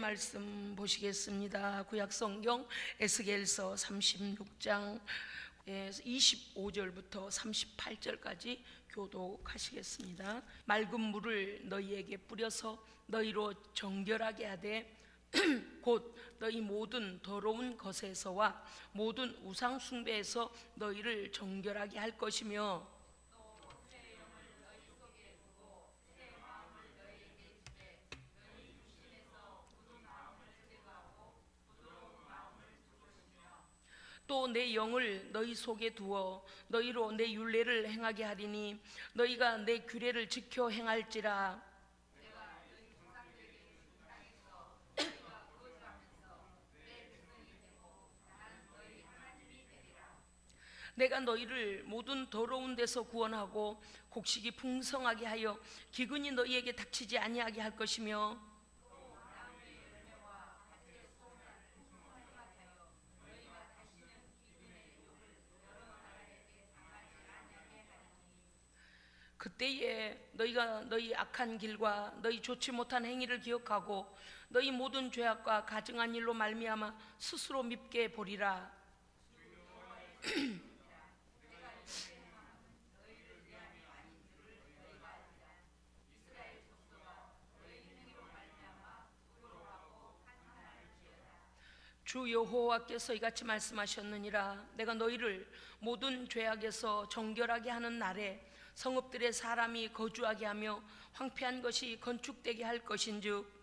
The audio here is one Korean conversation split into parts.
말씀 보시겠습니다. 구약성경 에스겔서 36장 25절부터 38절까지 교독하시겠습니다. 맑은 물을 너희에게 뿌려서 너희로 정결하게 하되 곧 너희 모든 더러운 것에서와 모든 우상 숭배에서 너희를 정결하게 할 것이며 또 내 영을 너희 속에 두어 너희로 내 율례를 행하게 하리니 너희가 내 규례를 지켜 행할지라. 내가 너희를 모든 더러운 데서 구원하고 곡식이 풍성하게 하여 기근이 너희에게 닥치지 아니하게 할 것이며 그때에 너희가 너희 악한 길과 너희 좋지 못한 행위를 기억하고 너희 모든 죄악과 가증한 일로 말미암아 스스로 밉게 보리라. 주 여호와께서 이같이 말씀하셨느니라. 내가 너희를 모든 죄악에서 정결하게 하는 날에 성읍들의 사람이 거주하게 하며 황폐한 것이 건축되게 할 것인즉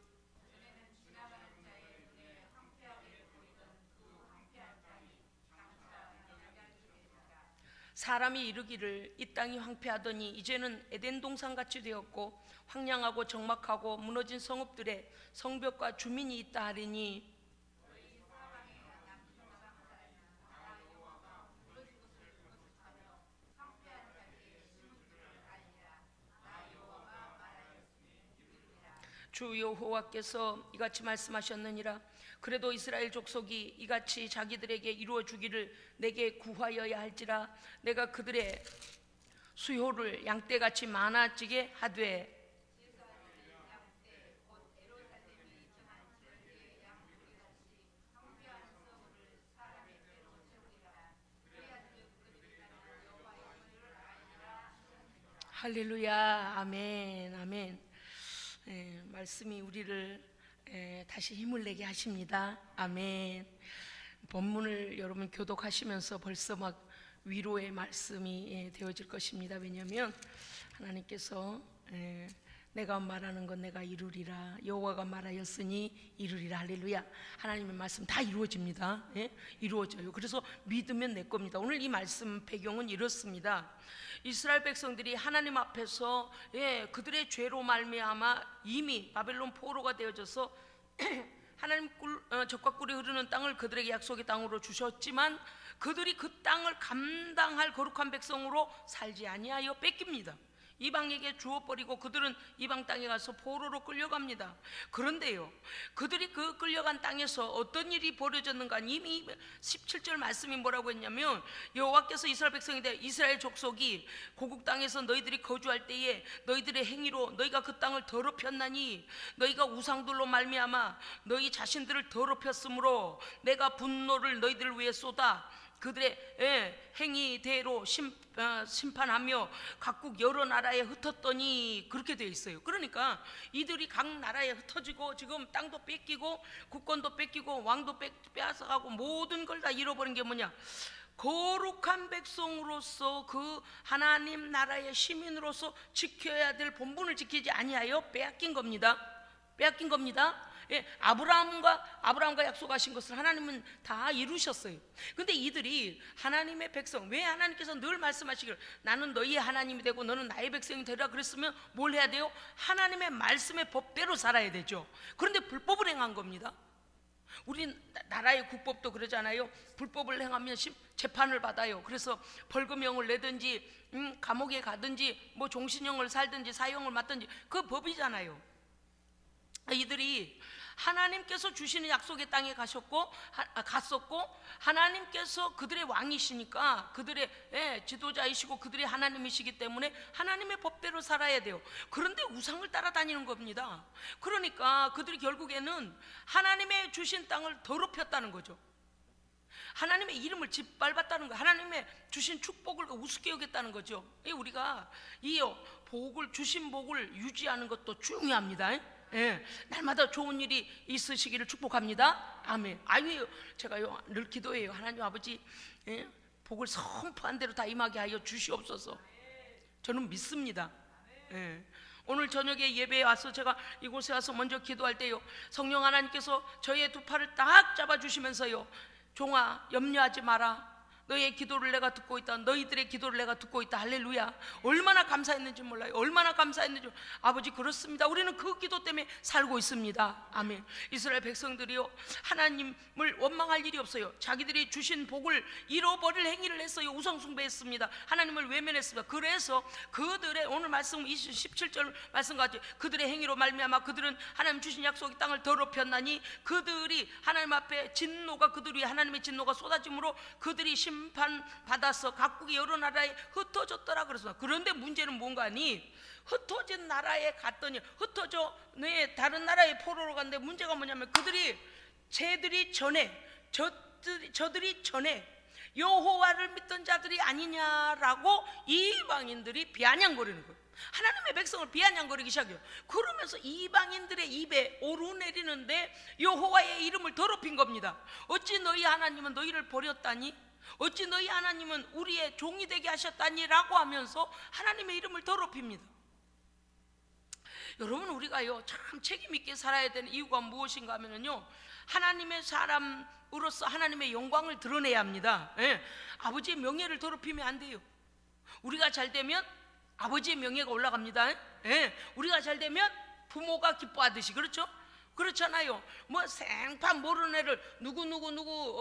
사람이 이르기를 이 땅이 황폐하더니 이제는 에덴 동산같이 되었고 황량하고 적막하고 무너진 성읍들에 성벽과 주민이 있다 하리니 주 여호와께서 이같이 말씀하셨느니라. 그래도 이스라엘 족속이 이같이 자기들에게 이루어 주기를 내게 구하여야 할지라. 내가 그들의 수효를 양떼같이 많아지게 하되 할렐루야. 아멘. 아멘. 말씀이 우리를 다시 힘을 내게 하십니다. 아멘. 본문을 여러분 교독하시면서 벌써 막 위로의 말씀이 되어질 것입니다. 왜냐하면 하나님께서 내가 말하는 건 내가 이루리라, 여호와가 말하였으니 이루리라. 할렐루야. 하나님의 말씀 다 이루어집니다. 이루어져요. 그래서 믿으면 내 겁니다. 오늘 이 말씀 배경은 이렇습니다. 이스라엘 백성들이 하나님 앞에서 그들의 죄로 말미암아 이미 바벨론 포로가 되어져서 하나님 젖과 꿀이 흐르는 땅을 그들에게 약속의 땅으로 주셨지만 그들이 그 땅을 감당할 거룩한 백성으로 살지 아니하여 뺏깁니다. 이방에게 주어버리고 그들은 이방 땅에 가서 포로로 끌려갑니다. 그런데요, 그들이 그 끌려간 땅에서 어떤 일이 벌어졌는가? 이미 17절 말씀이 뭐라고 했냐면 여호와께서 이스라엘 백성인데 이스라엘 족속이 고국 땅에서 너희들이 거주할 때에 너희들의 행위로 너희가 그 땅을 더럽혔나니 너희가 우상들로 말미암아 너희 자신들을 더럽혔으므로 내가 분노를 너희들 위해 쏟아 그들의 행위대로 심판하며 각국 여러 나라에 흩었더니 그렇게 되어 있어요. 그러니까 이들이 각 나라에 흩어지고 지금 땅도 뺏기고 국권도 뺏기고 왕도 빼앗아가고 모든 걸 다 잃어버린 게 뭐냐? 거룩한 백성으로서 그 하나님 나라의 시민으로서 지켜야 될 본분을 지키지 아니하여 빼앗긴 겁니다. 빼앗긴 겁니다. 아브라함과 약속하신 것을 하나님은 다 이루셨어요. 근데 이들이 하나님의 백성, 왜 하나님께서 늘 말씀하시기를 나는 너희의 하나님이 되고 너는 나의 백성이 되라 그랬으면 뭘 해야 돼요? 하나님의 말씀의 법대로 살아야 되죠. 그런데 불법을 행한 겁니다. 우리 나라의 국법도 그러잖아요. 불법을 행하면 재판을 받아요. 그래서 벌금형을 내든지 감옥에 가든지 뭐 종신형을 살든지 사형을 맞든지 그 법이잖아요. 이들이 하나님께서 주시는 약속의 땅에 갔었고 하나님께서 그들의 왕이시니까 그들의 지도자이시고 그들의 하나님이시기 때문에 하나님의 법대로 살아야 돼요. 그런데 우상을 따라다니는 겁니다. 그러니까 그들이 결국에는 하나님의 주신 땅을 더럽혔다는 거죠. 하나님의 이름을 짓밟았다는 거예요. 하나님의 주신 축복을 우습게 여겼다는 거죠. 우리가 이 복을, 주신 복을 유지하는 것도 중요합니다. 날마다 좋은 일이 있으시기를 축복합니다. 아멘. 아유, 제가요 늘 기도해요. 하나님 아버지, 복을 선포한 대로 다 임하게 하여 주시옵소서. 저는 믿습니다. 오늘 저녁에 예배에 와서 제가 이곳에 와서 먼저 기도할 때요, 성령 하나님께서 저의 두 팔을 딱 잡아주시면서요, 종아 염려하지 마라, 너의 기도를 내가 듣고 있다, 너희들의 기도를 내가 듣고 있다. 할렐루야. 얼마나 감사했는지 몰라요. 얼마나 감사했는지. 아버지, 그렇습니다. 우리는 그 기도 때문에 살고 있습니다. 아멘. 이스라엘 백성들이요, 하나님을 원망할 일이 없어요. 자기들이 주신 복을 잃어버릴 행위를 했어요. 우상숭배했습니다. 하나님을 외면했습니다. 그래서 그들의 오늘 말씀 17절 말씀같이 그들의 행위로 말미암아 그들은 하나님 주신 약속의 땅을 더럽혔나니 그들이 하나님 앞에 진노가, 그들이 하나님의 진노가 쏟아짐으로 그들이 심판받아서 각국의 여러 나라에 흩어졌더라 그랬어. 그런데 문제는 뭔가 하니, 흩어진 나라에 갔더니 다른 나라에 포로로 갔는데 문제가 뭐냐면 저들이 전에 여호와를 믿던 자들이 아니냐라고 이방인들이 비아냥거리는 거예요. 하나님의 백성을 비아냥거리기 시작해요. 그러면서 이방인들의 입에 오르내리는데 여호와의 이름을 더럽힌 겁니다. 어찌 너희 하나님은 너희를 버렸다니? 어찌 너희 하나님은 우리의 종이 되게 하셨다니? 라고 하면서 하나님의 이름을 더럽힙니다. 여러분, 우리가요 참 책임 있게 살아야 되는 이유가 무엇인가 하면요, 하나님의 사람으로서 하나님의 영광을 드러내야 합니다. 아버지의 명예를 더럽히면 안 돼요. 우리가 잘 되면 아버지의 명예가 올라갑니다. 우리가 잘 되면 부모가 기뻐하듯이, 그렇죠? 그렇잖아요. 뭐 생판 모르는 애를 누구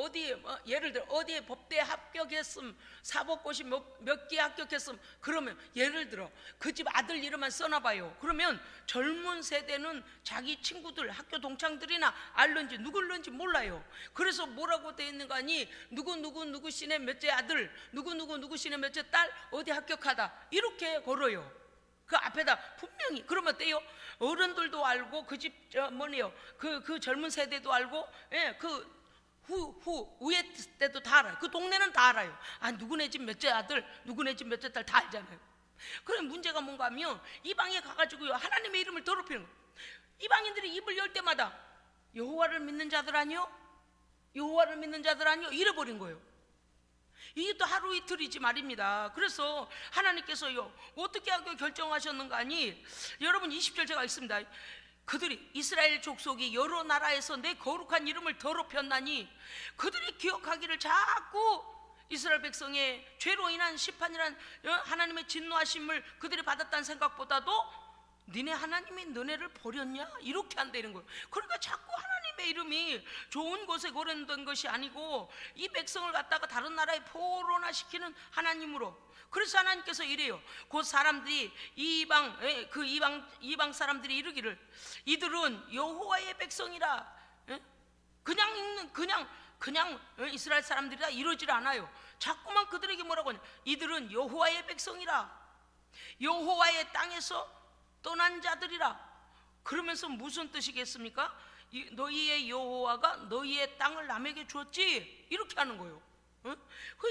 어디에 예를 들어 어디에 법대에 합격했음, 사법고시 몇 개 합격했음, 그러면 예를 들어 그 집 아들 이름만 써놔봐요. 그러면 젊은 세대는 자기 친구들, 학교 동창들이나 알는지 누굴는지 몰라요. 그래서 뭐라고 돼 있는가 하니, 누구 씨네 몇째 아들, 누구 씨네 몇째 딸 어디 합격하다, 이렇게 걸어요. 그 앞에다 분명히. 그러면 어때요? 어른들도 알고 그 집 그 젊은 세대도 알고, 그 위에 때도 다 알아요. 그 동네는 다 알아요. 누구네 집 몇째 아들, 누구네 집 몇째 딸 다 알잖아요. 그럼 문제가 뭔가 하면 이방에 가가지고요 하나님의 이름을 더럽히는 거예요. 이방인들이 입을 열 때마다 여호와를 믿는 자들 아니요, 여호와를 믿는 자들 아니요, 잃어버린 거예요. 이게 또 하루 이틀이지 말입니다. 그래서 하나님께서요 어떻게 하고 결정하셨는가 하니, 여러분 20절 제가 읽습니다. 그들이, 이스라엘 족속이 여러 나라에서 내 거룩한 이름을 더럽혔나니, 그들이 기억하기를 자꾸 이스라엘 백성의 죄로 인한 심판이란 하나님의 진노하심을 그들이 받았다는 생각보다도 니네 하나님이 너네를 버렸냐? 이렇게 한다는 거예요. 그러니까 자꾸 하나님의 이름이 좋은 곳에 거론된 것이 아니고 이 백성을 갖다가 다른 나라에 포로나 시키는 하나님으로. 그래서 하나님께서 이래요. 곧 사람들이 이방 사람들이 이르기를, 이들은 여호와의 백성이라. 그냥 이스라엘 사람들이다 이러질 않아요. 자꾸만 그들에게 뭐라고 하냐, 이들은 여호와의 백성이라, 여호와의 땅에서 떠난 자들이라. 그러면서 무슨 뜻이겠습니까? 너희의 여호와가 너희의 땅을 남에게 주었지, 이렇게 하는 거예요.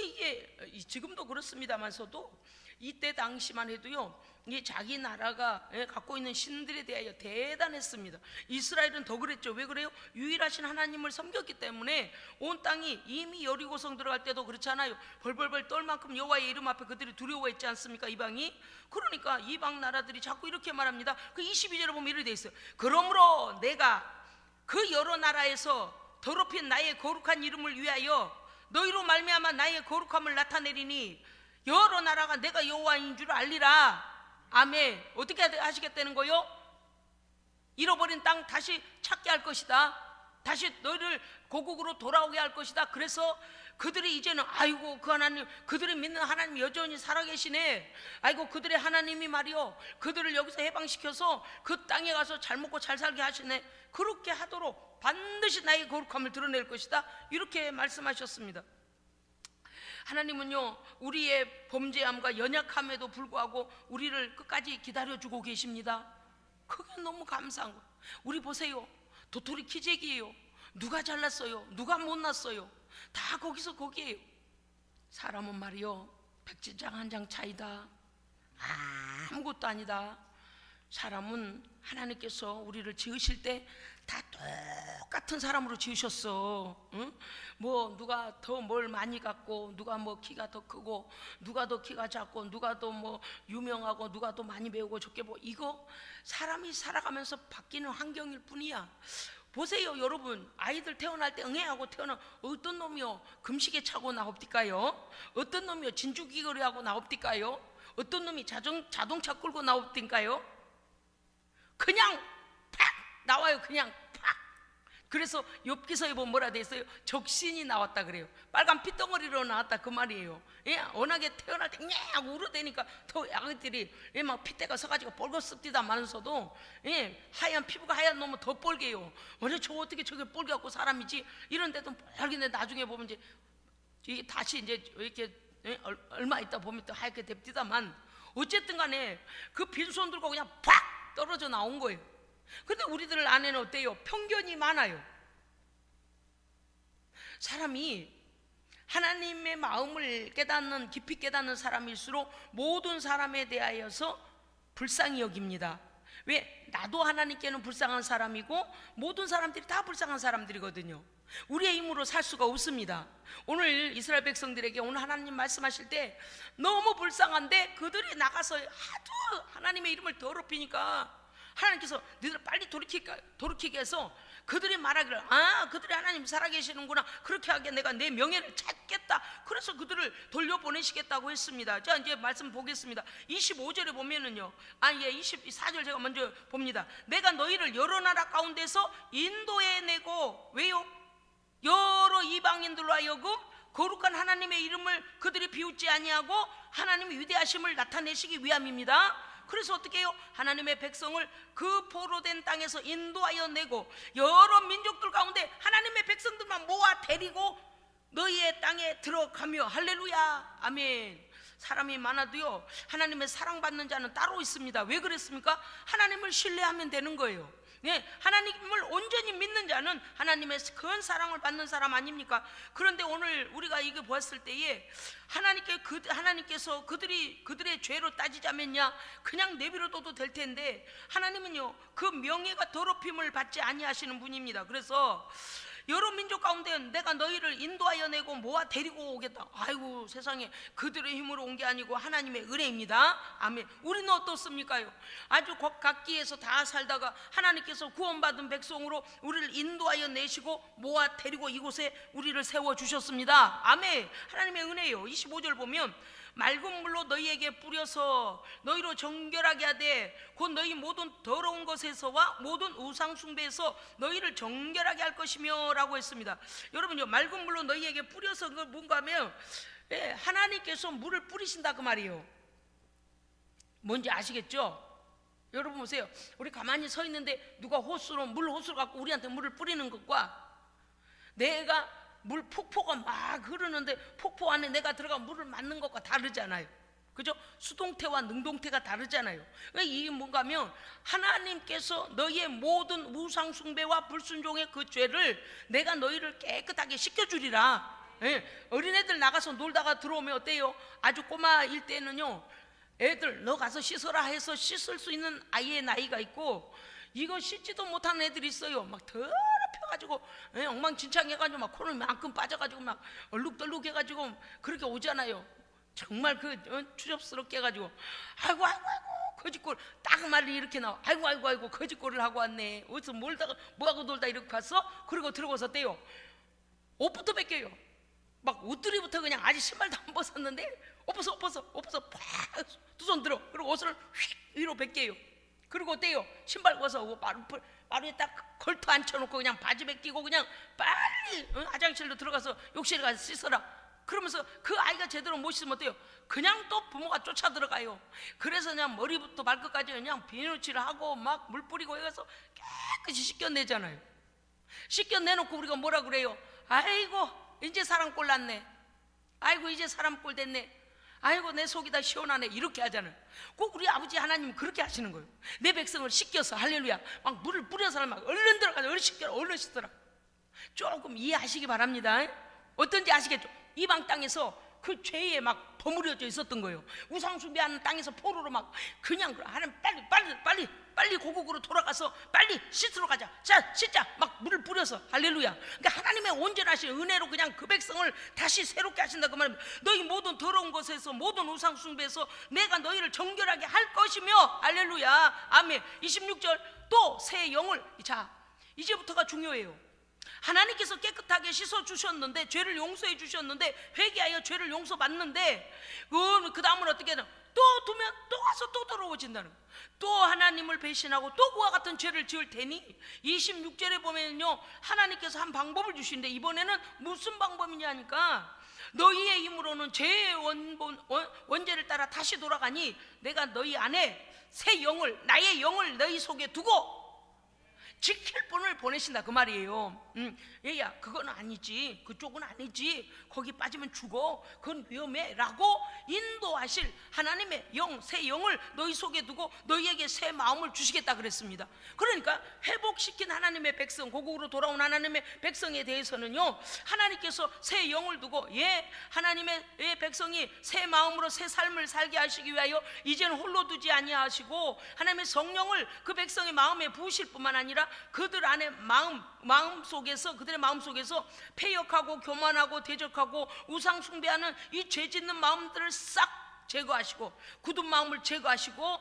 이게 지금도 그렇습니다만서도 이때 당시만 해도요, 이 자기 나라가 갖고 있는 신들에 대하여 대단했습니다. 이스라엘은 더 그랬죠. 왜 그래요? 유일하신 하나님을 섬겼기 때문에. 온 땅이 이미 여리고성 들어갈 때도 그렇잖아요. 벌벌벌 떨 만큼 여호와의 이름 앞에 그들이 두려워했지 않습니까, 이방이? 그러니까 이방 나라들이 자꾸 이렇게 말합니다. 그 22절에 보면 이렇게 돼 있어요. 그러므로 내가 그 여러 나라에서 더럽힌 나의 거룩한 이름을 위하여 너희로 말미암아 나의 거룩함을 나타내리니 여러 나라가 내가 여호와인 줄 알리라. 아멘. 어떻게 하시겠다는 거요? 잃어버린 땅 다시 찾게 할 것이다. 다시 너희를 고국으로 돌아오게 할 것이다. 그래서 그들이 이제는 아이고 그 하나님, 그들이 믿는 하나님 여전히 살아계시네. 아이고 그들의 하나님이 말이요 그들을 여기서 해방시켜서 그 땅에 가서 잘 먹고 잘 살게 하시네. 그렇게 하도록 반드시 나의 거룩함을 드러낼 것이다. 이렇게 말씀하셨습니다. 하나님은요 우리의 범죄함과 연약함에도 불구하고 우리를 끝까지 기다려주고 계십니다. 그게 너무 감사한 거예요. 우리 보세요, 도토리 키재기예요. 누가 잘났어요? 누가 못났어요? 다 거기서 거기에요. 사람은 말이요 백지장 한 장 차이다. 아무것도 아니다. 사람은 하나님께서 우리를 지으실 때 다 똑같은 사람으로 지으셨어. 응? 뭐 누가 더 뭘 많이 갖고, 누가 뭐 키가 더 크고, 누가 더 키가 작고, 누가 더 뭐 유명하고, 누가 더 많이 배우고 적게 뭐, 이거 사람이 살아가면서 바뀌는 환경일 뿐이야. 보세요 여러분, 아이들 태어날 때 응애하고 태어나 어떤 놈이요 금시계 차고 나옵니까요? 어떤 놈이요 진주귀걸이 하고 나옵니까요? 어떤 놈이 자동차 끌고 나옵니까요? 그냥 팍 나와요. 그냥 팍. 그래서 욥기서에 보면 뭐라 돼 있어요? 적신이 나왔다 그래요. 빨간 핏덩어리로 나왔다 그 말이에요. 예, 워낙에 태어날 때 하고 울어대니까 더 아기들이 예, 막 핏대가 서가지고 뻘겋습니다만서도 예, 하얀 피부가 하얀 놈은 더 뻘개요. 원래 저 어떻게 저게 뻘개갖고 사람이지? 이런데도 뻘개인데 나중에 보면 이제 다시 이제 이렇게 예, 얼마 있다 보면 또 하얗게 됩디다만 어쨌든 간에 그 빈손 들고 그냥 팍 떨어져 나온 거예요. 근데 우리들 안에는 어때요? 편견이 많아요. 사람이 하나님의 마음을 깨닫는, 깊이 깨닫는 사람일수록 모든 사람에 대하여서 불쌍히 여깁니다. 왜? 나도 하나님께는 불쌍한 사람이고 모든 사람들이 다 불쌍한 사람들이거든요. 우리의 힘으로 살 수가 없습니다. 오늘 이스라엘 백성들에게 오늘 하나님 말씀하실 때 너무 불쌍한데 그들이 나가서 하도 하나님의 이름을 더럽히니까 하나님께서 너희들 빨리 돌이키게 해서 그들이 말하기를 그들이 하나님 살아계시는구나, 그렇게 하게 내가 내 명예를 찾겠다. 그래서 그들을 돌려보내시겠다고 했습니다. 자 이제 말씀 보겠습니다. 25절에 보면은요 24절 제가 먼저 봅니다. 내가 너희를 여러 나라 가운데서 인도해내고, 왜요? 여러 이방인들로 하여금 거룩한 하나님의 이름을 그들이 비웃지 아니하고 하나님의 위대하심을 나타내시기 위함입니다. 그래서 어떻게 해요? 하나님의 백성을 그 포로된 땅에서 인도하여 내고 여러 민족들 가운데 하나님의 백성들만 모아 데리고 너희의 땅에 들어가며, 할렐루야 아멘. 사람이 많아도요 하나님의 사랑받는 자는 따로 있습니다. 왜 그랬습니까? 하나님을 신뢰하면 되는 거예요. 네, 하나님을 온전히 믿는 자는 하나님의 큰 사랑을 받는 사람 아닙니까? 그런데 오늘 우리가 이거 보았을 때에 하나님께서 그들의 죄로 따지자면야 그냥 내버려둬도 될 텐데, 하나님은요 그 명예가 더럽힘을 받지 아니하시는 분입니다. 그래서 여러 민족 가운데 내가 너희를 인도하여 내고 모아 데리고 오겠다. 아이고 세상에, 그들의 힘으로 온 게 아니고 하나님의 은혜입니다. 아멘. 우리는 어떻습니까요? 아주 각기에서 다 살다가 하나님께서 구원받은 백성으로 우리를 인도하여 내시고 모아 데리고 이곳에 우리를 세워주셨습니다. 아멘. 하나님의 은혜예요. 25절 보면 맑은 물로 너희에게 뿌려서 너희로 정결하게 하되 곧 너희 모든 더러운 것에서와 모든 우상 숭배에서 너희를 정결하게 할 것이며 라고 했습니다. 여러분요 맑은 물로 너희에게 뿌려서 그걸 뭔가 하면 하나님께서 물을 뿌리신다 그 말이에요. 뭔지 아시겠죠? 여러분 보세요. 우리 가만히 서 있는데 누가 호수를 갖고 우리한테 물을 뿌리는 것과 내가 폭포가 막 흐르는데 폭포 안에 내가 들어가 물을 맞는 것과 다르잖아요. 그죠? 수동태와 능동태가 다르잖아요. 이게 뭔가 하면 하나님께서 너희의 모든 우상 숭배와 불순종의 그 죄를 내가 너희를 깨끗하게 씻겨주리라. 어린애들 나가서 놀다가 들어오면 어때요? 아주 꼬마일 때는요 애들 너 가서 씻어라 해서 씻을 수 있는 아이의 나이가 있고, 이거 씻지도 못하는 애들이 있어요. 막 더럽혀가지고 엉망진창 해가지고 막 코를 만큼 빠져가지고 막 얼룩덜룩 해가지고 그렇게 오잖아요. 정말 추접스럽게 해가지고 아이고 거짓골 딱 말이 이렇게 나와. 아이고 거짓골을 하고 왔네. 어디서 뭐하고 놀다 이렇게 갔어? 그리고 들어가서 떼요. 옷부터 벗겨요. 막 옷들이부터 그냥 아직 신발도 안 벗었는데 옷 벗어 팍 두 손 들어. 그리고 옷을 휙 위로 벗겨요. 그리고 어때요? 신발 벗어 마루에 딱 걸터 앉혀놓고 그냥 바지 벗기고 그냥 빨리 화장실로 들어가서 욕실에 가서 씻어라. 그러면서 그 아이가 제대로 못 씻으면 어때요? 그냥 또 부모가 쫓아 들어가요. 그래서 그냥 머리부터 발끝까지 그냥 비누칠을 하고 막 물 뿌리고 해서 깨끗이 씻겨내잖아요. 씻겨내놓고 우리가 뭐라 그래요? 아이고 이제 사람 꼴 났네. 아이고 이제 사람 꼴 됐네. 아이고 내 속이 다 시원하네. 이렇게 하잖아요. 꼭 우리 아버지 하나님은 그렇게 하시는 거예요. 내 백성을 씻겨서 할렐루야 막 물을 뿌려서 막 얼른 들어가서 얼른 씻겨라 얼른 씻더라. 조금 이해하시기 바랍니다. 어떤지 아시겠죠? 이방 땅에서 그 죄에 막 버무려져 있었던 거예요. 우상 숭배하는 땅에서 포로로 막 그냥 하나님 빨리 고국으로 돌아가서 빨리 씻으러 가자. 자 씻자 막 물을 뿌려서 할렐루야. 그러니까 하나님의 온전하신 은혜로 그냥 그 백성을 다시 새롭게 하신다 그 말입니다. 너희 모든 더러운 것에서 모든 우상 숭배에서 내가 너희를 정결하게 할 것이며 할렐루야 아멘. 26절 또 새 영을 자 이제부터가 중요해요. 하나님께서 깨끗하게 씻어주셨는데 죄를 용서해 주셨는데 회개하여 죄를 용서받는데 그 다음은 어떻게 하나 또 두면 또 와서 또 더러워진다는 거예요. 또 하나님을 배신하고 또 그와 같은 죄를 지을 테니 26절에 보면요 하나님께서 한 방법을 주시는데 이번에는 무슨 방법이냐 하니까 너희의 힘으로는 죄의 원죄를 따라 다시 돌아가니 내가 너희 안에 새 영을 나의 영을 너희 속에 두고 지킬 분을 보내신다 그 말이에요. 얘야 그건 아니지 그쪽은 아니지 거기 빠지면 죽어 그건 위험해 라고 인도하실 하나님의 영 새 영을 너희 속에 두고 너희에게 새 마음을 주시겠다 그랬습니다. 그러니까 회복시킨 하나님의 백성 고국으로 돌아온 하나님의 백성에 대해서는요 하나님께서 새 영을 두고 하나님의 백성이 새 마음으로 새 삶을 살게 하시기 위하여 이제는 홀로 두지 아니하시고 하나님의 성령을 그 백성의 마음에 부으실 뿐만 아니라 그들 안에 그들의 마음 속에서 패역하고 교만하고 대적하고 우상 숭배하는 이 죄짓는 마음들을 싹 제거하시고 굳은 마음을 제거하시고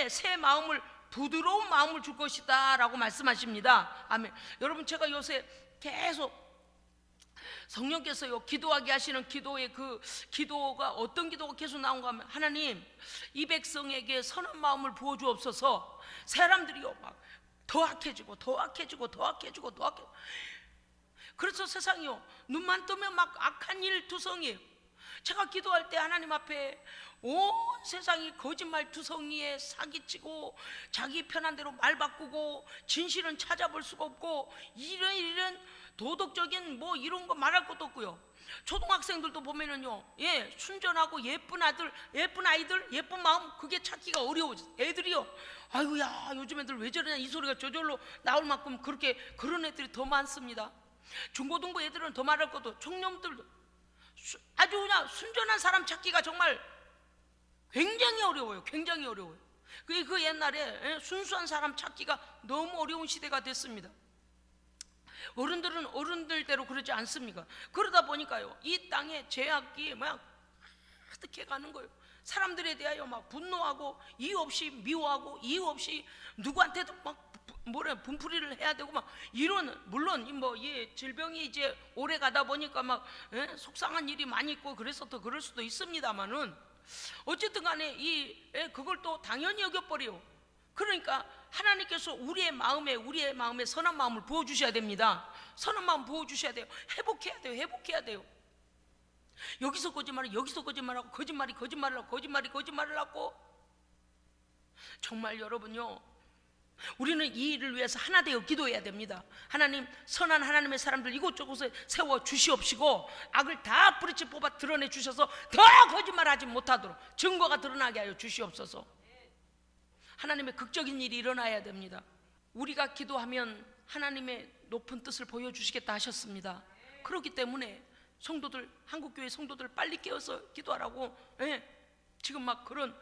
새 마음을 부드러운 마음을 줄 것이다 라고 말씀하십니다. 아멘. 여러분 제가 요새 계속 성령께서요 기도하게 하시는 기도의 그 기도가 어떤 기도가 계속 나온가 하면 하나님 이 백성에게 선한 마음을 부어주옵소서. 사람들이요 막 더 악해지고 그래서 세상이요 눈만 뜨면 막 악한 일 투성이에요. 제가 기도할 때 하나님 앞에 온 세상이 거짓말 투성이에 사기치고 자기 편한 대로 말 바꾸고 진실은 찾아볼 수가 없고 이런 도덕적인 뭐 이런 거 말할 것도 없고요. 초등학생들도 보면은요 순전하고 예쁜 아이들 예쁜 마음 그게 찾기가 어려워. 애들이요 아이고야 요즘 애들 왜 저러냐 이 소리가 저절로 나올 만큼 그런 애들이 더 많습니다. 중고등부 애들은 더 말할 것도 청년들도 아주 그냥 순전한 사람 찾기가 정말 굉장히 어려워요. 그 옛날에 순수한 사람 찾기가 너무 어려운 시대가 됐습니다. 어른들은 어른들대로 그러지 않습니까? 그러다 보니까요 이 땅에 죄악이 막 가득해 가는 거예요. 사람들에 대하여 막 분노하고 이유 없이 미워하고 이유 없이 누구한테도 막 분풀이를 해야 되고 막 이런 물론 이 질병이 이제 오래 가다 보니까 막 속상한 일이 많이 있고 그래서 더 그럴 수도 있습니다만은 어쨌든 간에 그걸 또 당연히 여겨버려요. 그러니까 하나님께서 우리의 마음에 선한 마음을 부어주셔야 됩니다. 선한 마음 부어주셔야 돼요. 회복해야 돼요. 여기서 거짓말하고 거짓말을 하고 정말 여러분요 우리는 이 일을 위해서 하나 되어 기도해야 됩니다. 하나님 선한 하나님의 사람들 이곳저곳에 세워 주시옵시고 악을 다 뿌리째 뽑아 드러내 주셔서 더 거짓말하지 못하도록 증거가 드러나게 하여 주시옵소서. 하나님의 극적인 일이 일어나야 됩니다. 우리가 기도하면 하나님의 높은 뜻을 보여주시겠다 하셨습니다. 그렇기 때문에 한국교회 성도들 빨리 깨어서 기도하라고 지금 막 그런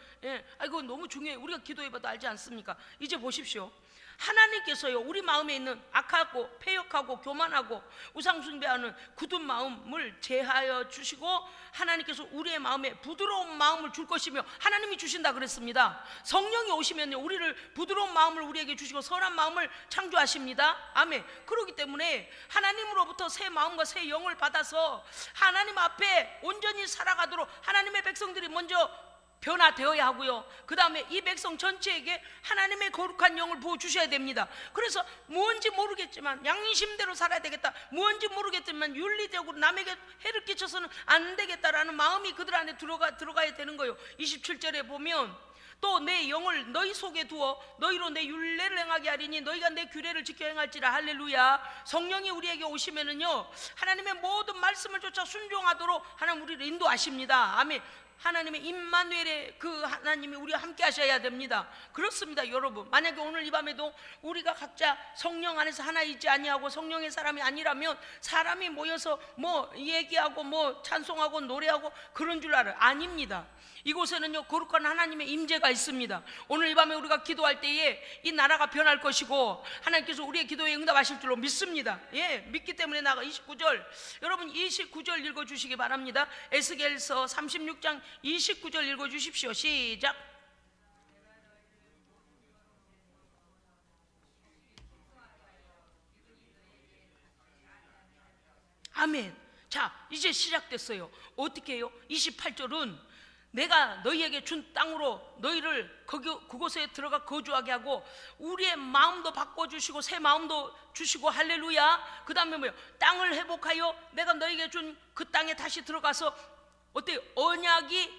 이거 너무 중요해요. 우리가 기도해봐도 알지 않습니까? 이제 보십시오. 하나님께서요 우리 마음에 있는 악하고 패역하고 교만하고 우상숭배하는 굳은 마음을 제하여 주시고 하나님께서 우리의 마음에 부드러운 마음을 줄 것이며 하나님이 주신다 그랬습니다. 성령이 오시면요 우리를 부드러운 마음을 우리에게 주시고 선한 마음을 창조하십니다. 아멘. 그렇기 때문에 하나님으로부터 새 마음과 새 영을 받아서 하나님 앞에 온전히 살아가도록 하나님의 백성들이 먼저 변화되어야 하고요. 그 다음에 이 백성 전체에게 하나님의 거룩한 영을 부어주셔야 됩니다. 그래서 뭔지 모르겠지만 양심대로 살아야 되겠다, 뭔지 모르겠지만 윤리적으로 남에게 해를 끼쳐서는 안 되겠다라는 마음이 그들 안에 들어가야 되는 거예요. 27절에 보면 또 내 영을 너희 속에 두어 너희로 내 율례를 행하게 하리니 너희가 내 규례를 지켜 행할지라. 할렐루야. 성령이 우리에게 오시면은요, 하나님의 모든 말씀을 쫓아 순종하도록 하나님 우리를 인도하십니다. 아멘. 하나님의 임마누엘의 그 하나님이 우리와 함께 하셔야 됩니다. 그렇습니다, 여러분. 만약에 오늘 이 밤에도 우리가 각자 성령 안에서 하나 있지 아니하고 성령의 사람이 아니라면 사람이 모여서 뭐 얘기하고 뭐 찬송하고 노래하고 그런 줄 알아요. 아닙니다. 이곳에는요 거룩한 하나님의 임재가 있습니다. 오늘 이 밤에 우리가 기도할 때에 이 나라가 변할 것이고 하나님께서 우리의 기도에 응답하실 줄로 믿습니다. 예, 믿기 때문에 나가 29절, 여러분 29절 읽어주시기 바랍니다. 에스겔서 36장 29절 읽어주십시오. 시작. 아멘. 자, 이제 시작됐어요. 어떻게 해요? 28절은 내가 너희에게 준 땅으로 너희를 그곳에 들어가 거주하게 하고 우리의 마음도 바꿔주시고 새 마음도 주시고. 할렐루야. 그 다음에 뭐예요? 땅을 회복하여 내가 너희에게 준 그 땅에 다시 들어가서 어때요? 언약의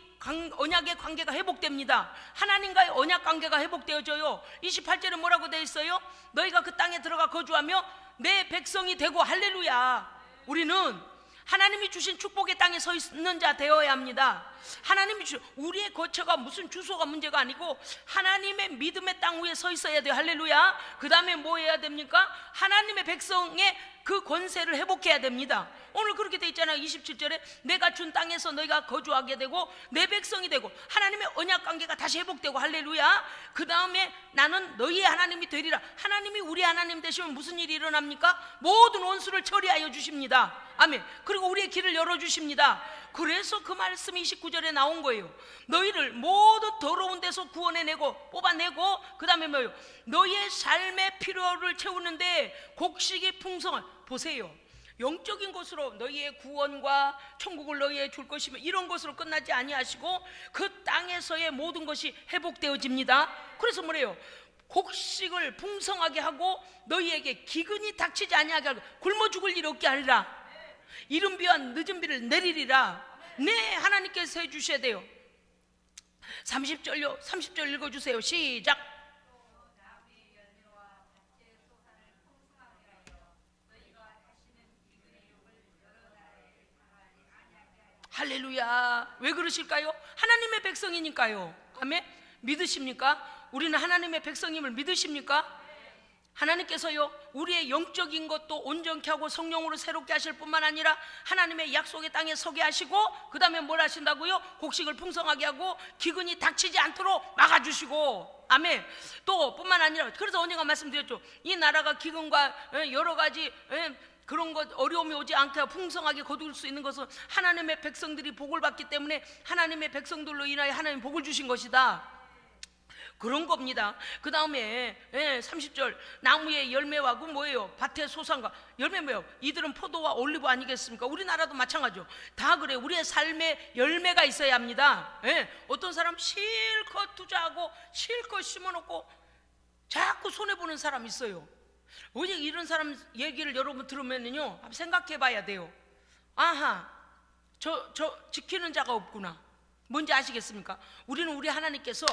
관계가 회복됩니다. 하나님과의 언약 관계가 회복되어져요. 28절에 뭐라고 되어 있어요? 너희가 그 땅에 들어가 거주하며 내 백성이 되고. 할렐루야. 우리는 하나님이 주신 축복의 땅에 서 있는 자 되어야 합니다. 하나님이 주신 우리의 거처가 무슨 주소가 문제가 아니고 하나님의 믿음의 땅 위에 서 있어야 돼요. 할렐루야. 그 다음에 뭐 해야 됩니까? 하나님의 백성의 그 권세를 회복해야 됩니다. 오늘 그렇게 돼 있잖아요. 27절에 내가 준 땅에서 너희가 거주하게 되고 내 백성이 되고 하나님의 언약 관계가 다시 회복되고. 할렐루야. 그 다음에 나는 너희의 하나님이 되리라. 하나님이 우리 하나님 되시면 무슨 일이 일어납니까? 모든 원수를 처리하여 주십니다. 아멘. 그리고 우리의 길을 열어주십니다. 그래서 그 말씀이 29절에 나온 거예요. 너희를 모든 더러운 데서 구원해내고 뽑아내고 그 다음에 뭐예요? 너희의 삶의 필요를 채우는데 곡식이 풍성한. 보세요, 영적인 것으로 너희의 구원과 천국을 너희에 줄 것이며 이런 것으로 끝나지 아니하시고 그 땅에서의 모든 것이 회복되어집니다. 그래서 뭐래요? 곡식을 풍성하게 하고 너희에게 기근이 닥치지 아니하게 하고 굶어 죽을 일 없게 하리라. 이른 비와 늦은 비를 내리리라. 네, 하나님께서 해주셔야 돼요. 30절 읽어주세요. 시작. 할렐루야. 왜 그러실까요? 하나님의 백성이니까요. 아멘. 믿으십니까? 우리는 하나님의 백성임을 믿으십니까? 하나님께서요 우리의 영적인 것도 온전케 하고 성령으로 새롭게 하실 뿐만 아니라 하나님의 약속의 땅에 서게 하시고 그 다음에 뭘 하신다고요? 곡식을 풍성하게 하고 기근이 닥치지 않도록 막아주시고. 아멘. 또 뿐만 아니라, 그래서 언젠가 말씀드렸죠. 이 나라가 기근과 여러 가지 그런 것 어려움이 오지 않게 하고 풍성하게 거둘 수 있는 것은 하나님의 백성들이 복을 받기 때문에 하나님의 백성들로 인하여 하나님 복을 주신 것이다. 그런 겁니다. 그 다음에 30절 나무의 열매와 그 뭐예요? 밭의 소산과 열매 뭐예요? 이들은 포도와 올리브 아니겠습니까? 우리나라도 마찬가지죠. 다 그래요. 우리의 삶에 열매가 있어야 합니다. 어떤 사람 실컷 투자하고 실컷 심어놓고 자꾸 손해보는 사람 있어요. 오직 이런 사람 얘기를 여러분 들으면요 생각해 봐야 돼요. 아하, 저 지키는 자가 없구나. 뭔지 아시겠습니까? 우리는 우리 하나님께서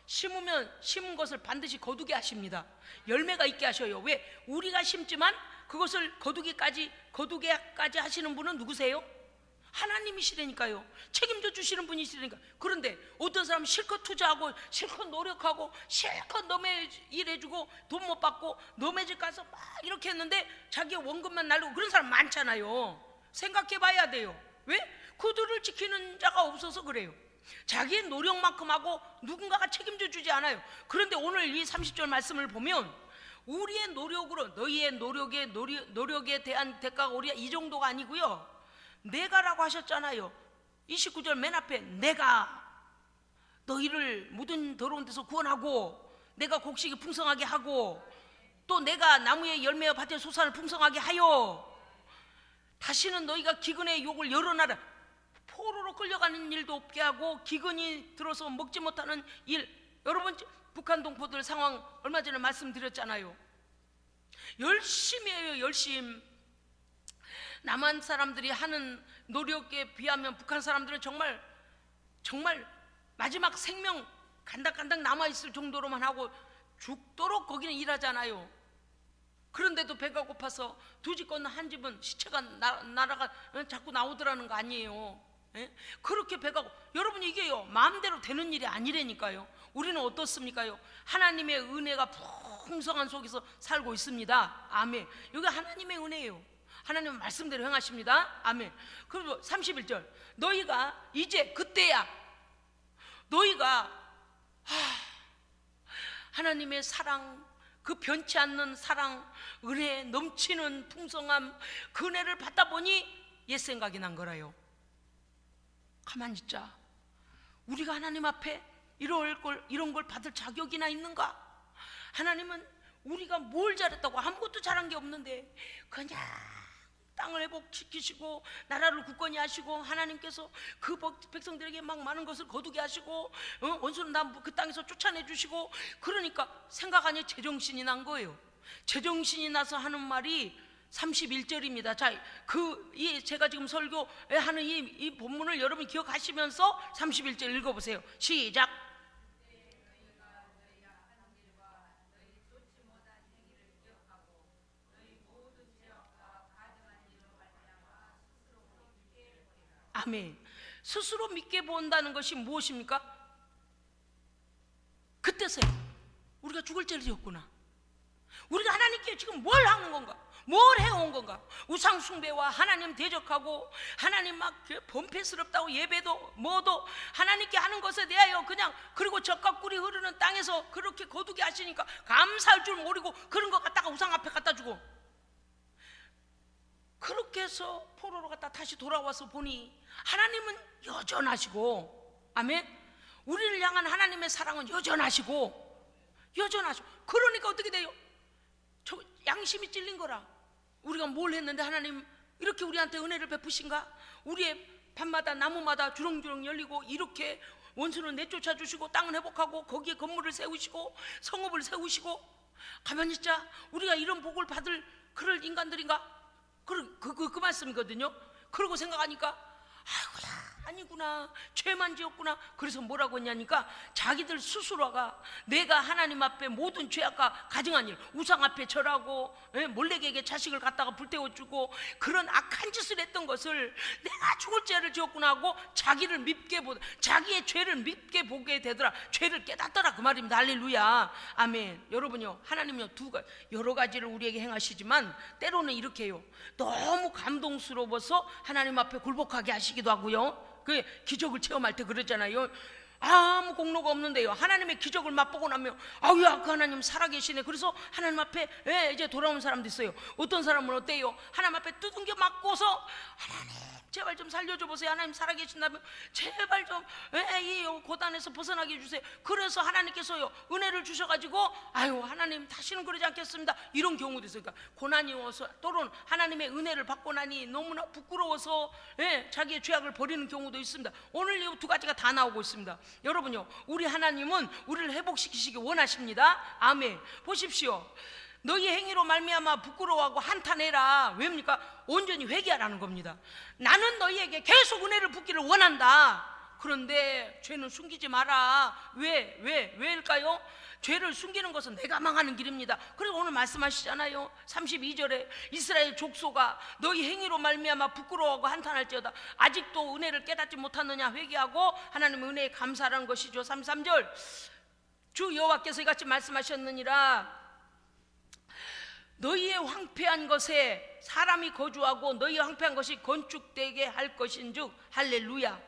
심으면 심은 것을 반드시 거두게 하십니다. 열매가 있게 하셔요. 왜? 우리가 심지만 그것을 거두게까지 하시는 분은 누구세요? 하나님이시라니까요. 책임져 주시는 분이시라니까. 그런데 어떤 사람은 실컷 투자하고 실컷 노력하고 실컷 너네 일해주고 돈 못 받고 너네 집 가서 막 이렇게 했는데 자기 원금만 날리고 그런 사람 많잖아요. 생각해 봐야 돼요. 왜? 그들을 지키는 자가 없어서 그래요. 자기의 노력만큼 하고 누군가가 책임져 주지 않아요. 그런데 오늘 이 30절 말씀을 보면 우리의 노력으로 너희의 노력에 대한 대가가 우리가 이 정도가 아니고요. 내가라고 하셨잖아요. 29절 맨 앞에 내가 너희를 모든 더러운 데서 구원하고 내가 곡식이 풍성하게 하고 또 내가 나무의 열매와 밭의 소산을 풍성하게 하여 다시는 너희가 기근의 욕을 열어놔라. 포로로 끌려가는 일도 없게 하고 기근이 들어서 먹지 못하는 일. 여러분 북한 동포들 상황 얼마 전에 말씀드렸잖아요. 열심히 해요. 열심. 남한 사람들이 하는 노력에 비하면 북한 사람들은 정말 마지막 생명 간당간당 남아있을 정도로만 하고 죽도록 거기는 일하잖아요. 그런데도 배가 고파서 두 집 건너 한 집은 시체가 나라가 자꾸 나오더라는 거 아니에요. 예? 그렇게 배가 여러분 이게요 마음대로 되는 일이 아니라니까요. 우리는 어떻습니까요? 하나님의 은혜가 풍성한 속에서 살고 있습니다. 아멘. 여기 하나님의 은혜예요. 하나님은 말씀대로 행하십니다. 아멘. 그리고 31절 너희가 이제 그때야 너희가 하나님의 사랑, 그 변치 않는 사랑, 은혜 넘치는 풍성함, 그 은혜를 받다 보니 옛 생각이 난 거라요. 가만히 있자. 우리가 하나님 앞에 이런 걸 받을 자격이나 있는가? 하나님은 우리가 뭘 잘했다고 아무것도 잘한 게 없는데 그냥 땅을 회복시키시고 나라를 굳건히 하시고 하나님께서 그 백성들에게 막 많은 것을 거두게 하시고 원수는 나 그 땅에서 쫓아내 주시고 그러니까 생각하니 제정신이 난 거예요. 제정신이 나서 하는 말이 31절입니다. 자, 제가 지금 설교하는 이 본문을 여러분 기억하시면서 31절 읽어보세요. 시작. 아멘. 스스로 믿게 본다는 것이 무엇입니까? 그때서야 우리가 죽을 죄를 지었구나. 우리가 하나님께 지금 뭘 하는 건가? 뭘 해온 건가? 우상 숭배와 하나님 대적하고 하나님 막 범패스럽다고 예배도 뭐도 하나님께 하는 것에 대하여 그냥 그리고 젖과 꿀이 흐르는 땅에서 그렇게 거두게 하시니까 감사할 줄 모르고 그런 거 갖다가 우상 앞에 갖다 주고 그렇게 해서 포로로 갔다 다시 돌아와서 보니 하나님은 여전하시고 아멘. 우리를 향한 하나님의 사랑은 여전하시고 그러니까 어떻게 돼요? 저 양심이 찔린 거라. 우리가 뭘 했는데 하나님 이렇게 우리한테 은혜를 베푸신가? 우리의 밤마다 나무마다 주렁주렁 열리고 이렇게 원수는 내쫓아 주시고 땅을 회복하고 거기에 건물을 세우시고 성읍을 세우시고 가만히 있자. 우리가 이런 복을 받을 그럴 인간들인가? 그 말씀이거든요. 그러고 생각하니까 아이고야 아니구나 죄만 지었구나. 그래서 뭐라고 했냐니까 자기들 스스로가 내가 하나님 앞에 모든 죄악과 가증한 일 우상 앞에 절하고 몰래에게 자식을 갖다가 불태워주고 그런 악한 짓을 했던 것을 내가 죽을 죄를 지었구나 하고 자기를 밉게 보다 자기의 죄를 밉게 보게 되더라. 죄를 깨닫더라 그 말입니다. 할렐루야 아멘. 여러분요 하나님요 여러 가지를 우리에게 행하시지만 때로는 이렇게 해요. 너무 감동스러워서 하나님 앞에 굴복하게 하시기도 하고요. 그 기적을 체험할 때 그러잖아요. 아무 공로가 없는데요 하나님의 기적을 맛보고 나면 아우야 그 하나님 살아계시네. 그래서 하나님 앞에 이제 돌아온 사람도 있어요. 어떤 사람은 어때요? 하나님 앞에 두둥겨 맞고서 하나님 제발 좀 살려줘 보세요. 하나님 살아계신다면 제발 좀 이 고단에서 벗어나게 해주세요. 그래서 하나님께서요 은혜를 주셔가지고 아유 하나님 다시는 그러지 않겠습니다 이런 경우도 있어요. 그러니까 고난이 와서 또는 하나님의 은혜를 받고 나니 너무나 부끄러워서 자기의 죄악을 버리는 경우도 있습니다. 오늘 이 두 가지가 다 나오고 있습니다. 여러분요 우리 하나님은 우리를 회복시키시기 원하십니다. 아멘. 보십시오. 너희 행위로 말미암아 부끄러워하고 한탄해라. 왜입니까? 온전히 회개하라는 겁니다. 나는 너희에게 계속 은혜를 붓기를 원한다. 그런데 죄는 숨기지 마라. 왜일까요? 죄를 숨기는 것은 내가 망하는 길입니다. 그래서 오늘 말씀하시잖아요. 32절에 이스라엘 족속아 너희 행위로 말미암아 부끄러워하고 한탄할지어다. 아직도 은혜를 깨닫지 못하느냐. 회개하고 하나님의 은혜에 감사하라는 것이죠. 33절 주 여호와께서 이같이 말씀하셨느니라. 너희의 황폐한 것에 사람이 거주하고 너희의 황폐한 것이 건축되게 할 것인즉 할렐루야.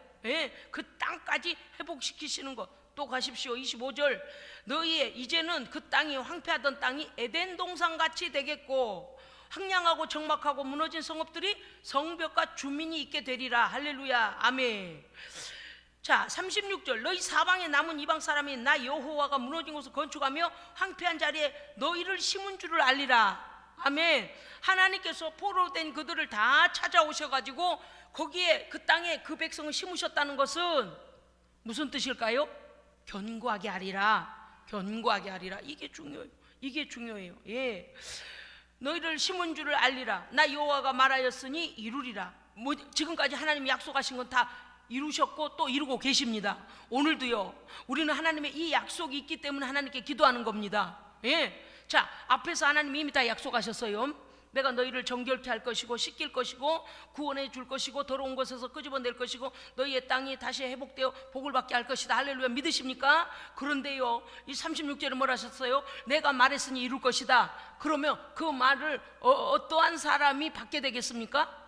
그 땅까지 회복시키시는 것. 또 가십시오. 25절 너희의 이제는 그 땅이 황폐하던 땅이 에덴 동산같이 되겠고 황량하고 적막하고 무너진 성읍들이 성벽과 주민이 있게 되리라. 할렐루야 아멘. 자 36절 너희 사방에 남은 이방 사람이 나 여호와가 무너진 곳을 건축하며 황폐한 자리에 너희를 심은 줄을 알리라. 아멘. 하나님께서 포로된 그들을 다 찾아오셔가지고 거기에 그 땅에 그 백성을 심으셨다는 것은 무슨 뜻일까요? 견고하게 하리라. 견고하게 하리라. 이게 중요해요. 이게 중요해요. 예. 너희를 심은 줄을 알리라. 나 여호와가 말하였으니 이루리라. 뭐 지금까지 하나님이 약속하신 건 다 이루셨고 또 이루고 계십니다. 오늘도요. 우리는 하나님의 이 약속이 있기 때문에 하나님께 기도하는 겁니다. 예. 자, 앞에서 하나님이 이미 다 약속하셨어요. 내가 너희를 정결케 할 것이고 씻길 것이고 구원해 줄 것이고 더러운 곳에서 끄집어낼 것이고 너희의 땅이 다시 회복되어 복을 받게 할 것이다. 할렐루야. 믿으십니까? 그런데요, 이 36절에 뭐라 하셨어요? 내가 말했으니 이룰 것이다. 그러면 그 말을 어떠한 사람이 받게 되겠습니까?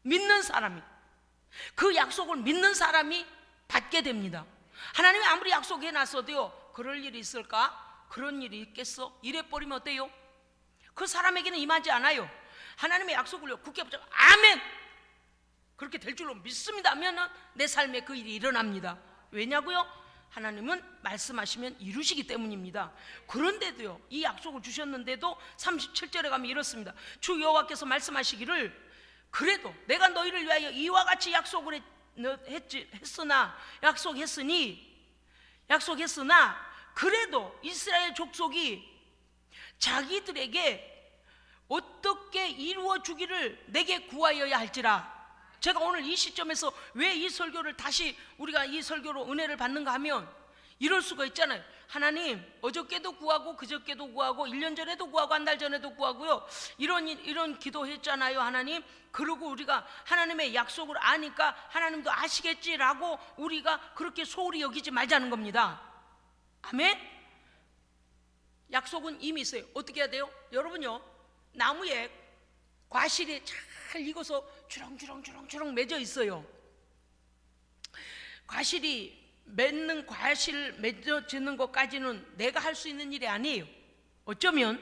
믿는 사람이, 그 약속을 믿는 사람이 받게 됩니다. 하나님이 아무리 약속해 놨어도요, 그럴 일이 있을까? 그런 일이 있겠어? 이래버리면 어때요? 그 사람에게는 임하지 않아요. 하나님의 약속을요 굳게 붙잡고 아멘, 그렇게 될 줄로 믿습니다 하면은 내 삶에 그 일이 일어납니다. 왜냐고요? 하나님은 말씀하시면 이루시기 때문입니다. 그런데도요, 이 약속을 주셨는데도 37절에 가면 이렇습니다. 주 여호와께서 말씀하시기를 그래도 내가 너희를 위하여 이와 같이 약속을 약속했으나 그래도 이스라엘 족속이 자기들에게 어떻게 이루어 주기를 내게 구하여야 할지라. 제가 오늘 이 시점에서 왜 이 설교를 다시 우리가 이 설교로 은혜를 받는가 하면 이럴 수가 있잖아요. 하나님, 어저께도 구하고 그저께도 구하고 1년 전에도 구하고 한 달 전에도 구하고요, 이런 기도했잖아요 하나님. 그러고 우리가 하나님의 약속을 아니까 하나님도 아시겠지라고 우리가 그렇게 소홀히 여기지 말자는 겁니다. 아멘. 약속은 이미 있어요. 어떻게 해야 돼요? 여러분요, 나무에 과실이 잘 익어서 주렁주렁 맺어 있어요. 과실 맺어지는 것까지는 내가 할 수 있는 일이 아니에요. 어쩌면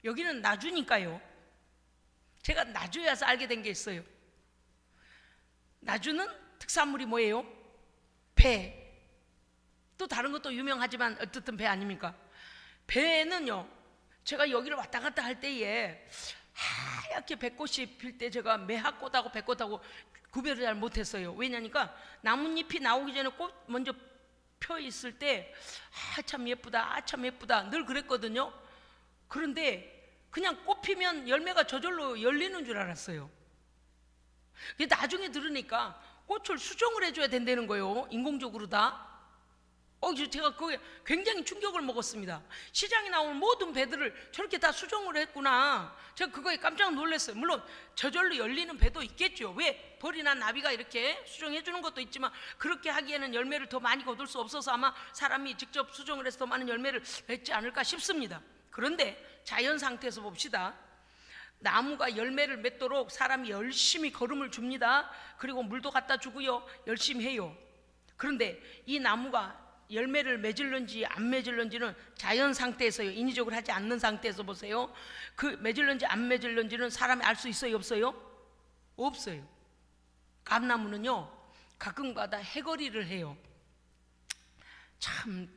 여기는 나주니까요. 제가 나주에 와서 알게 된 게 있어요. 나주는 특산물이 뭐예요? 배. 또 다른 것도 유명하지만 어쨌든 배 아닙니까? 배는요, 제가 여기를 왔다 갔다 할 때에 하얗게 배꽃이 필 때 제가 매화꽃하고 배꽃하고 구별을 잘 못했어요. 왜냐니까 나뭇잎이 나오기 전에 꽃 먼저 펴 있을 때 참 예쁘다, 참 예쁘다 늘 그랬거든요. 그런데 그냥 꽃 피면 열매가 저절로 열리는 줄 알았어요. 근데 나중에 들으니까 꽃을 수정을 해줘야 된다는 거예요. 인공적으로 다. 제가 그게 굉장히 충격을 먹었습니다. 시장에 나오는 모든 배들을 저렇게 다 수정을 했구나. 제가 그거에 깜짝 놀랐어요. 물론 저절로 열리는 배도 있겠죠. 왜? 벌이나 나비가 이렇게 수정해 주는 것도 있지만 그렇게 하기에는 열매를 더 많이 거둘 수 없어서 아마 사람이 직접 수정을 해서 더 많은 열매를 맺지 않을까 싶습니다. 그런데 자연 상태에서 봅시다. 나무가 열매를 맺도록 사람이 열심히 거름을 줍니다. 그리고 물도 갖다 주고요, 열심히 해요. 그런데 이 나무가 열매를 맺을런지 안 맺을런지는 자연 상태에서요, 인위적으로 하지 않는 상태에서 보세요. 그 맺을런지 안 맺을런지는 사람이 알 수 있어요, 없어요? 없어요. 감나무는요, 가끔가다 해거리를 해요. 참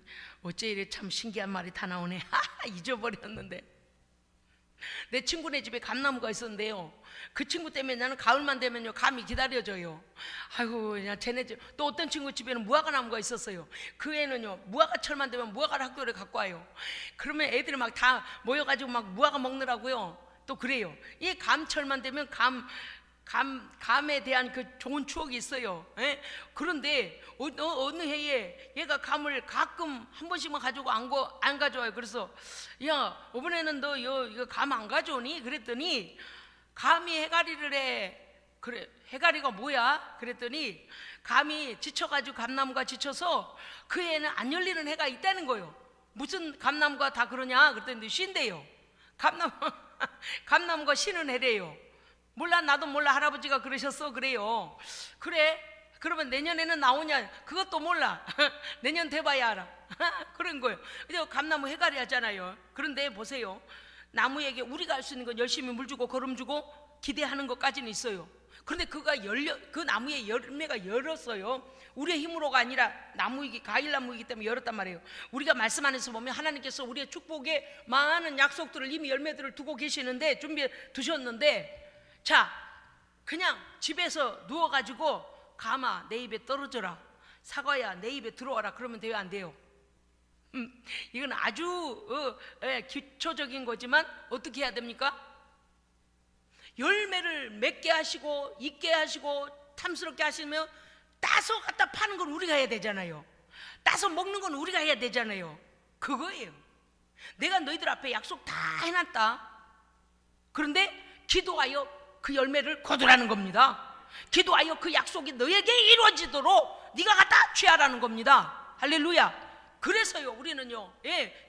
어째 이래 참 신기한 말이 다 나오네. 잊어버렸는데, 내 친구네 집에 감나무가 있었는데요, 그 친구 때문에 나는 가을만 되면요 감이 기다려져요. 아이고, 그냥 쟤네 집, 또 어떤 친구 집에는 무화과 나무가 있었어요. 그 애는요 무화과철만 되면 무화과를 학교에 갖고 와요. 그러면 애들이 막 다 모여가지고 막 무화과 먹느라고요. 또 그래요. 이 감철만 되면 감에 대한 그 좋은 추억이 있어요. 에? 그런데 어느 해에 얘가 감을 가끔 한 번씩만 가지고 안 가져와요. 그래서 야, 이번에는 너 이거 감 안 가져오니? 그랬더니 감이 해가리를 해. 그래, 해가리가 뭐야? 그랬더니 감이 지쳐가지고, 감나무가 지쳐서 그 해에는 안 열리는 해가 있다는 거예요. 무슨 감나무가 다 그러냐? 그랬더니 쉰대요. 감나무가 쉬는 해래요. 몰라, 나도 몰라. 할아버지가 그러셨어. 그래요. 그래, 그러면 내년에는 나오냐? 그것도 몰라. 내년 돼봐야 알아. 그런 거예요. 근데 감나무 해가리 하잖아요. 그런데 보세요, 나무에게 우리가 할 수 있는 건 열심히 물 주고 거름 주고 기대하는 것까지는 있어요. 그런데 그 나무의 열매가 열었어요. 우리의 힘으로가 아니라 과일나무이기 때문에 열었단 말이에요. 우리가 말씀 안에서 보면 하나님께서 우리의 축복에 많은 약속들을 이미 열매들을 두고 계시는데, 준비해 두셨는데, 자, 그냥 집에서 누워가지고 감아 내 입에 떨어져라, 사과야 내 입에 들어와라, 그러면 돼요, 안 돼요? 이건 아주 기초적인 거지만 어떻게 해야 됩니까? 열매를 맺게 하시고 익게 하시고 탐스럽게 하시면 따서 갖다 파는 건 우리가 해야 되잖아요. 따서 먹는 건 우리가 해야 되잖아요. 그거예요. 내가 너희들 앞에 약속 다 해놨다. 그런데 기도하여 그 열매를 거두라는 겁니다. 기도하여 그 약속이 너에게 이루어지도록 네가 갖다 취하라는 겁니다. 할렐루야. 그래서요 우리는요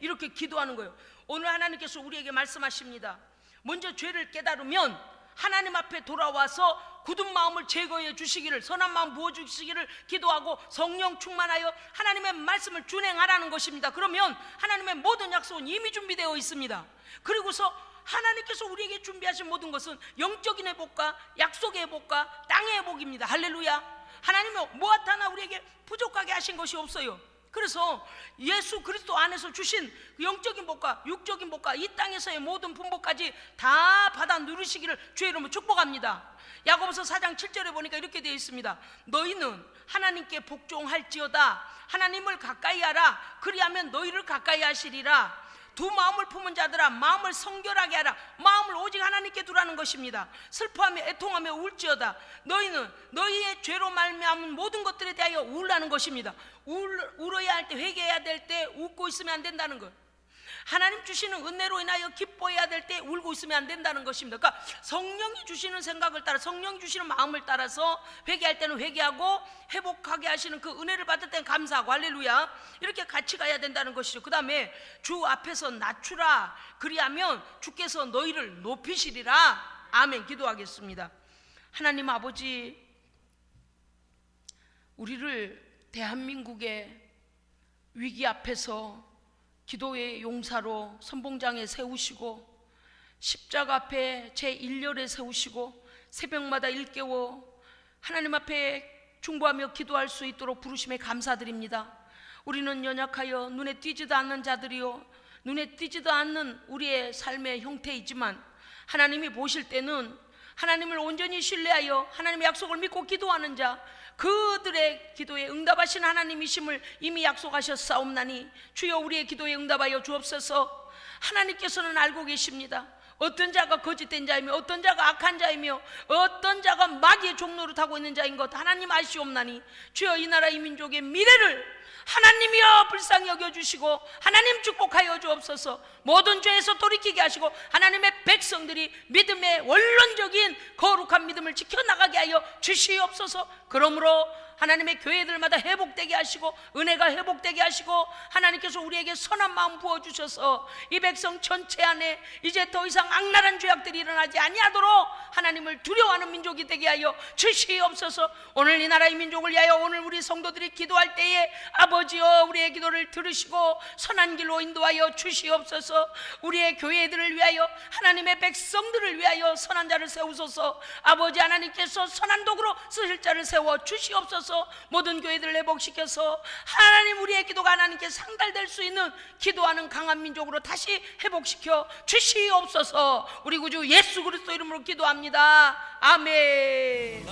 이렇게 기도하는 거예요. 오늘 하나님께서 우리에게 말씀하십니다. 먼저 죄를 깨달으면 하나님 앞에 돌아와서 굳은 마음을 제거해 주시기를, 선한 마음 부어주시기를 기도하고 성령 충만하여 하나님의 말씀을 준행하라는 것입니다. 그러면 하나님의 모든 약속은 이미 준비되어 있습니다. 그리고서 하나님께서 우리에게 준비하신 모든 것은 영적인 회복과 약속의 회복과 땅의 회복입니다. 할렐루야. 하나님은 무엇 하나 우리에게 부족하게 하신 것이 없어요. 그래서 예수 그리스도 안에서 주신 영적인 복과 육적인 복과 이 땅에서의 모든 풍복까지 다 받아 누리시기를 주의 이름으로 축복합니다. 야고보서 4장 7절에 보니까 이렇게 되어 있습니다. 너희는 하나님께 복종할지어다. 하나님을 가까이 하라. 그리하면 너희를 가까이 하시리라. 두 마음을 품은 자들아, 마음을 성결하게 하라. 마음을 오직 하나님께 두라는 것입니다. 슬퍼하며 애통하며 울지어다. 너희는 너희의 죄로 말미암은 모든 것들에 대하여 울라는 것입니다. 울어야 할 때, 회개해야 될 때 웃고 있으면 안 된다는 것. 하나님 주시는 은혜로 인하여 기뻐해야 될 때 울고 있으면 안 된다는 것입니다. 그러니까 성령이 주시는 생각을 따라, 성령이 주시는 마음을 따라서 회개할 때는 회개하고, 회복하게 하시는 그 은혜를 받을 때는 감사하고, 할렐루야, 이렇게 같이 가야 된다는 것이죠. 그 다음에 주 앞에서 낮추라. 그리하면 주께서 너희를 높이시리라. 아멘. 기도하겠습니다. 하나님 아버지, 우리를 대한민국의 위기 앞에서 기도의 용사로 선봉장에 세우시고, 십자가 앞에 제1열에 세우시고, 새벽마다 일깨워 하나님 앞에 중보하며 기도할 수 있도록 부르심에 감사드립니다. 우리는 연약하여 눈에 띄지도 않는 자들이요, 눈에 띄지도 않는 우리의 삶의 형태이지만 하나님이 보실 때는 하나님을 온전히 신뢰하여 하나님의 약속을 믿고 기도하는 자, 그들의 기도에 응답하신 하나님이심을 이미 약속하셨사옵나니 주여 우리의 기도에 응답하여 주옵소서. 하나님께서는 알고 계십니다. 어떤 자가 거짓된 자이며 어떤 자가 악한 자이며 어떤 자가 마귀의 종노릇 하고 있는 자인 것 하나님 아시옵나니 주여 이 나라 이 민족의 미래를 하나님이여 불쌍히 여겨주시고 하나님 축복하여 주옵소서. 모든 죄에서 돌이키게 하시고 하나님의 백성들이 믿음의 원론적인 거룩한 믿음을 지켜나가게 하여 주시옵소서. 그러므로 하나님의 교회들마다 회복되게 하시고 은혜가 회복되게 하시고 하나님께서 우리에게 선한 마음 부어주셔서 이 백성 전체 안에 이제 더 이상 악랄한 죄악들이 일어나지 아니하도록 하나님을 두려워하는 민족이 되게 하여 주시옵소서. 오늘 이 나라의 민족을 위하여 오늘 우리 성도들이 기도할 때에 아버지여 우리의 기도를 들으시고 선한 길로 인도하여 주시옵소서. 우리의 교회들을 위하여 하나님의 백성들을 위하여 선한 자를 세우소서. 아버지 하나님께서 선한 도구로 쓰실 자를 세워 주시옵소서. 모든 교회들을 회복시켜서 하나님 우리의 기도가 하나님께 상달될 수 있는 기도하는 강한 민족으로 다시 회복시켜 주시옵소서. 우리 구주 예수 그리스도 이름으로 기도합니다. 아멘.